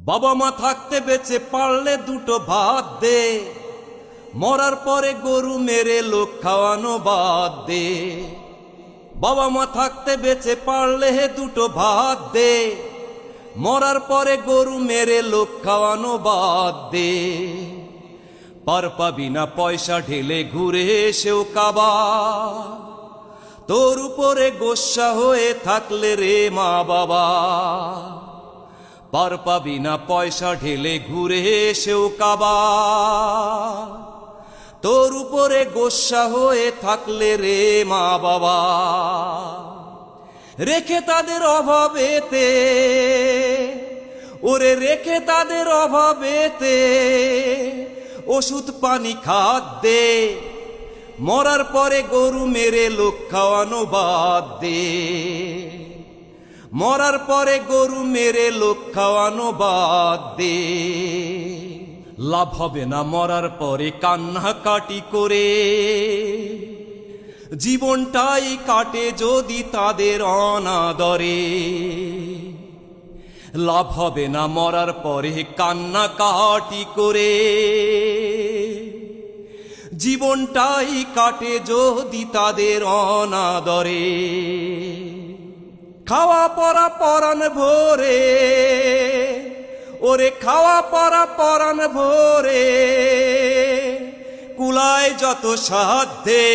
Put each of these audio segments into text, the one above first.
বাবা মা থাকতে বেঁচে পারলে দুটো ভাত দে, মরার পরে গরু মেরে লোক খাওয়ানো বাদ দে। বাবা মা থাকতে বেঁচে পারলে দুটো ভাত দে, মরার পরে গরু মেরে লোক খাওয়ানো বাদ দে। পার পাবি না পয়সা ঢেলে ঘুরে এসেও কাবা, তোর উপরে গোস্সা হয়ে থাকলে রে মা বাবা। পার পাবি না পয়সা ঢেলে ঘুরে এসেও কাবা, তোর উপরে গোস্সা হয়ে থাকলে রে মা বাবা। রেখে তাদের অভাবেতে, ওরে রেখে তাদের অভাবেতে ওষুধ পানি খাদ্যে, মরার পরে গরু মেরে লোক খাওয়ানো বাদ দে। মরার পরে গরু মেরে লোক খাওয়ানো বাদ দে। লাভ হবে না মরার পরে কান্নাকাটি করে, জীবনটাই কাটে যদি তাদের অনাদরে। লাভ হবে না মরার পরে কান্নাকাটি করে, জীবনটাই কাটে যদি তাদের অনাদরে। খাওয়া পরা পরাণ ভোরে, ওরে খাওয়া পরা পরাণ ভোরে কুলায় যত সাধ্যে,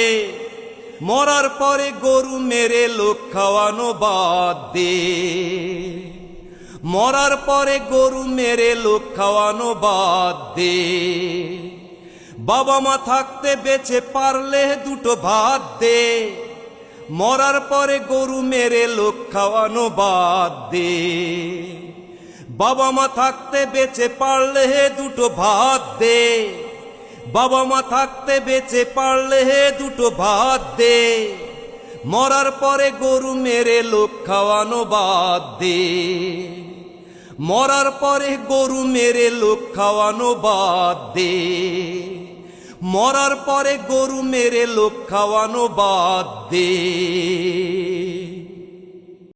মরার পরে গরু মেরে লোক খাওয়ানো বাদ দে। মরার পরে গরু মেরে লোক খাওয়ানো বাদ দে। বাবা মা থাকতে বেঁচে পারলে দুটো ভাত দে, মরার পরে গরু মেরে লোক খাওয়ানো বাদ দে। বাবা মা থাকতে বেঁচে পারলে দুটো ভাত দে, বাবা মা থাকতে বেঁচে পারলে দুটো ভাত দে, মরার পরে গরু মেরে লোক খাওয়ানো বাদ দে। মরার পরে গরু মেরে লোক খাওয়ানো বাদ দে। মরার পরে গরু মেরে লোক খাওয়ানো বাদ দে।